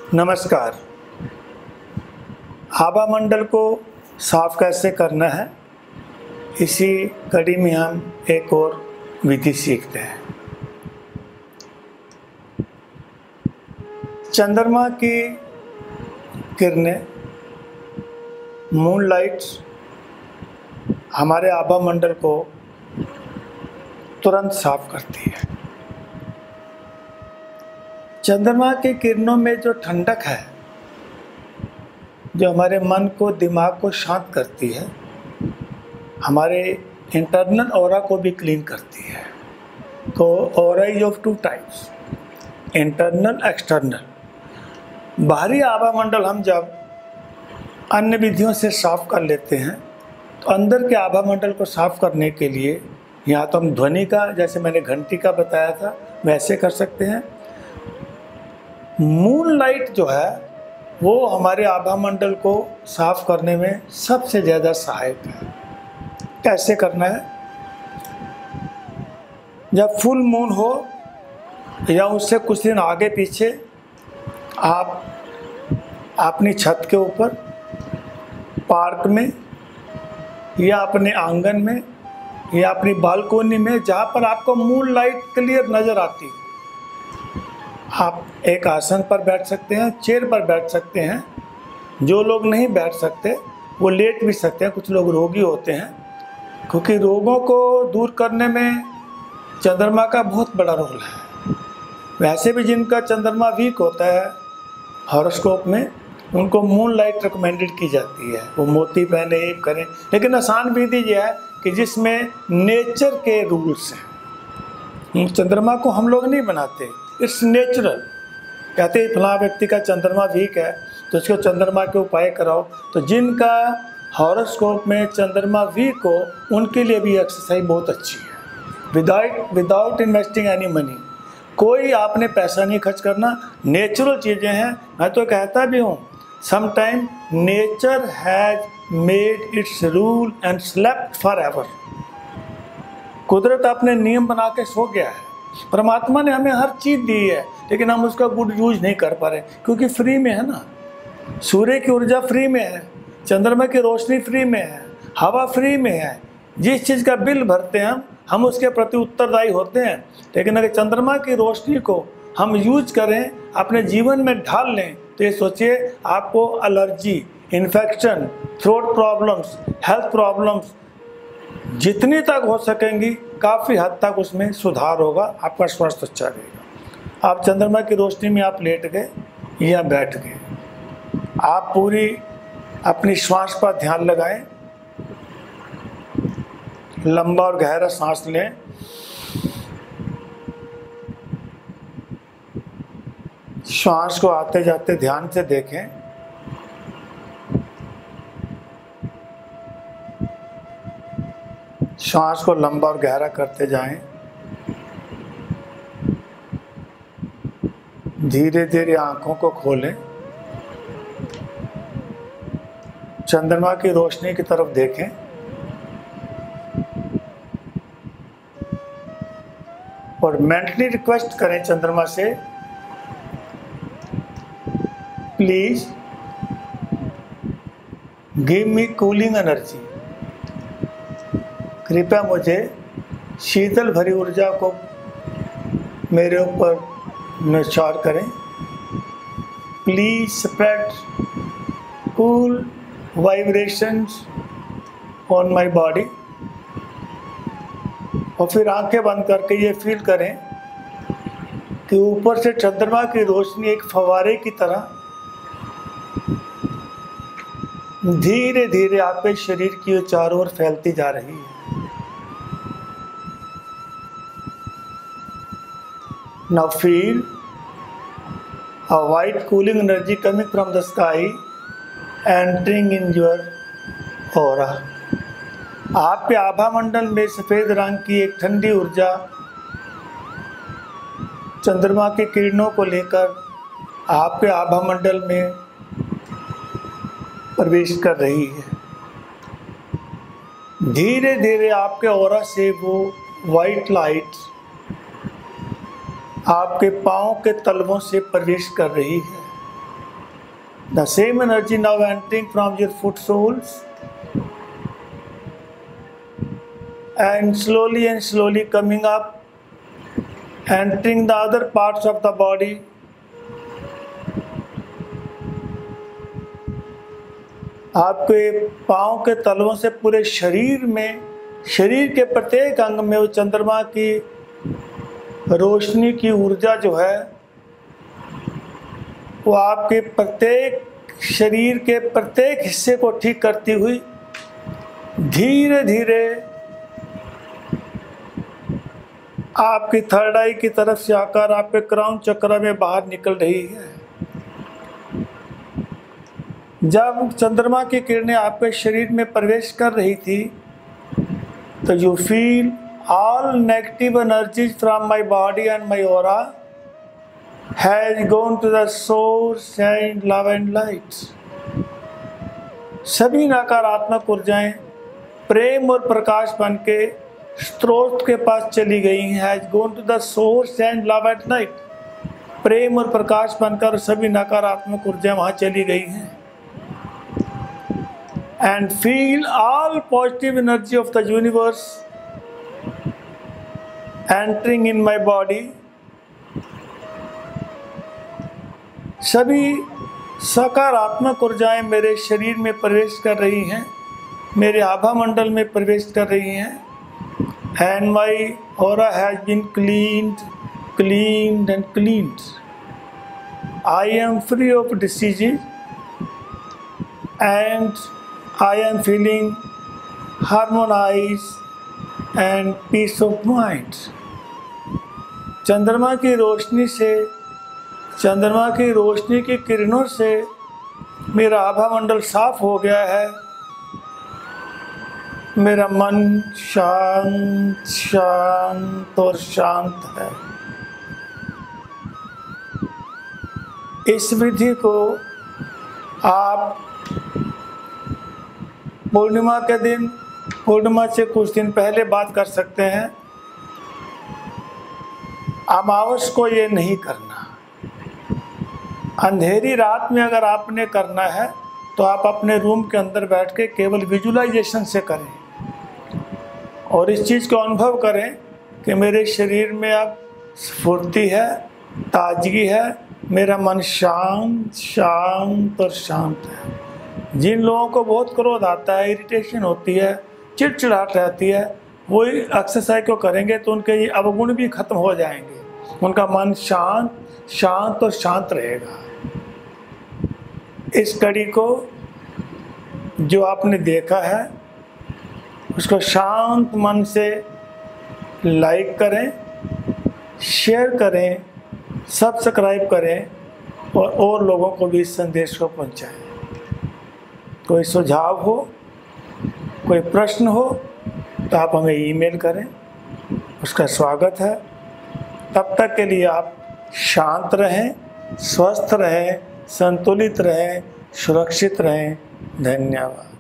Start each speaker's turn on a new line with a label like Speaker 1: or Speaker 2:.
Speaker 1: नमस्कार। आभा मंडल को साफ कैसे करना है, इसी कड़ी में हम एक और विधि सीखते हैं। चंद्रमा की किरणें, मून लाइट्स हमारे आभा मंडल को तुरंत साफ करती है। चंद्रमा की किरणों में जो ठंडक है, जो हमारे मन को, दिमाग को शांत करती है, हमारे इंटरनल ऑरा को भी क्लीन करती है। तो aura is of two types, internal, external. बाहरी आभा मंडल हम जब अन्य विधियों से साफ कर लेते हैं, तो अंदर के आभा मंडल को साफ करने के लिए या तो हम ध्वनि का, जैसे मैंने घंटी का बताया था, वैसे कर सकते हैं। मून लाइट जो है वो हमारे आभा मंडल को साफ करने में सबसे ज़्यादा सहायक है। कैसे करना है? जब फुल मून हो या उससे कुछ दिन आगे पीछे आप अपनी छत के ऊपर, पार्क में या अपने आंगन में या अपनी बालकोनी में, जहाँ पर आपको मून लाइट क्लियर नज़र आती है, आप एक आसन पर बैठ सकते हैं, चेयर पर बैठ सकते हैं। जो लोग नहीं बैठ सकते वो लेट भी सकते हैं। कुछ लोग रोगी होते हैं, क्योंकि रोगों को दूर करने में चंद्रमा का बहुत बड़ा रोल है। वैसे भी जिनका चंद्रमा वीक होता है हॉरोस्कोप में, उनको मून लाइट रिकमेंडेड की जाती है। वो मोती पहने, ये करें, लेकिन आसान विधि यह है कि जिसमें नेचर के रूल्स हैं। चंद्रमा को हम लोग नहीं बनाते, इट्स नेचुरल। कहते हैं फलां व्यक्ति का चंद्रमा वीक है तो उसको चंद्रमा के उपाय कराओ। तो जिनका हॉरोस्कोप में चंद्रमा वीक हो, उनके लिए भी एक्सरसाइज बहुत अच्छी है, विदाउट इन्वेस्टिंग एनी मनी। कोई आपने पैसा नहीं खर्च करना, नेचुरल चीज़ें हैं। मैं तो कहता भी हूँ, sometime nature has made it's rule and slept for ever. कुदरत अपने नियम बना के सो गया है। परमात्मा ने हमें हर चीज़ दी है, लेकिन हम उसका गुड यूज नहीं कर पा रहे, क्योंकि फ्री में है ना। सूर्य की ऊर्जा फ्री में है, चंद्रमा की रोशनी फ्री में है, हवा फ्री में है। जिस चीज़ का बिल भरते हैं हम उसके प्रति उत्तरदायी होते हैं। लेकिन अगर चंद्रमा की रोशनी को हम यूज करें, अपने जीवन में ढाल लें, तो ये सोचिए आपको allergy, infection, throat problems, health problems जितनी तक हो सकेंगी, काफ़ी हद तक उसमें सुधार होगा, आपका स्वास्थ्य अच्छा रहेगा। आप चंद्रमा की रोशनी में आप लेट गए या बैठ गए, आप पूरी अपनी श्वास पर ध्यान लगाएं, लंबा और गहरा सांस लें, श्वास को आते जाते ध्यान से देखें। श्वास को लंबा और गहरा करते जाएं। धीरे धीरे आंखों को खोलें, चंद्रमा की रोशनी की तरफ देखें। और मेंटली रिक्वेस्ट करें चंद्रमा से, please give me cooling energy. कृपया मुझे शीतल भरी ऊर्जा को मेरे ऊपर निछावर करें। Please spread cool vibrations on my body. और फिर आंखें बंद करके ये फील करें कि ऊपर से चंद्रमा की रोशनी एक फव्वारे की तरह धीरे धीरे आपके शरीर की चारों ओर फैलती जा रही है। Now feel a white cooling energy coming from the sky entering in your aura. आपके आभा मंडल में सफ़ेद रंग की एक ठंडी ऊर्जा चंद्रमा की किरणों को लेकर आपके आभा मंडल में प्रवेश कर रही है। धीरे धीरे आपके ऑरा से वो वाइट लाइट आपके पाँव के तलवों से प्रवेश कर रही है। The same energy now entering from your foot soles and slowly coming up, entering the other parts of the body. आपके पाँव के तलवों से पूरे शरीर में, शरीर के प्रत्येक अंग में वो चंद्रमा की रोशनी की ऊर्जा जो है वो आपके प्रत्येक शरीर के प्रत्येक हिस्से को ठीक करती हुई धीरे धीरे आपकी थर्ड आई की तरफ से आकर आपके क्राउन चक्र में बाहर निकल रही है। जब चंद्रमा की किरणें आपके शरीर में प्रवेश कर रही थी तो you feel all negative energies from my body and my aura has gone to the source and love and light. सभी नकारात्मक ऊर्जाएं प्रेम और प्रकाश बन के स्रोत के पास चली गई हैं। Has gone to the source and love and light. प्रेम और प्रकाश बनकर सभी नकारात्मक ऊर्जाएं वहां चली गई हैं। And feel all positive energy of the universe entering in my body. सभी सकारात्मक ऊर्जाएं मेरे शरीर में प्रवेश कर रही हैं, मेरे आभा मंडल में प्रवेश कर रही हैं। And my aura has been cleaned and cleaned. I am free of diseases and I am feeling harmonized and peace of mind. चंद्रमा की रोशनी से, चंद्रमा की रोशनी की किरणों से मेरा आभा मंडल साफ हो गया है। मेरा मन शांत शांत और शांत है। इस विधि को आप पूर्णिमा के दिन, पूर्णिमा से कुछ दिन पहले बात कर सकते हैं। अमावस को ये नहीं करना। अंधेरी रात में अगर आपने करना है तो आप अपने रूम के अंदर बैठ के केवल विजुलाइजेशन से करें और इस चीज़ को अनुभव करें कि मेरे शरीर में अब स्फूर्ति है, ताजगी है, मेरा मन शांत शांत और शांत है। जिन लोगों को बहुत क्रोध आता है, इरिटेशन होती है, चिड़चिड़ाहट रहती है, वो एक्सरसाइज को करेंगे तो उनके ये अवगुण भी खत्म हो जाएंगे। उनका मन शांत और शांत रहेगा। इस कड़ी को जो आपने देखा है उसको शांत मन से लाइक करें, शेयर करें, सब्सक्राइब करें और लोगों को भी इस संदेश को पहुंचाएं। कोई सुझाव हो, कोई प्रश्न हो तो आप हमें ईमेल करें, उसका स्वागत है। तब तक के लिए आप शांत रहें, स्वस्थ रहें, संतुलित रहें, सुरक्षित रहें। धन्यवाद।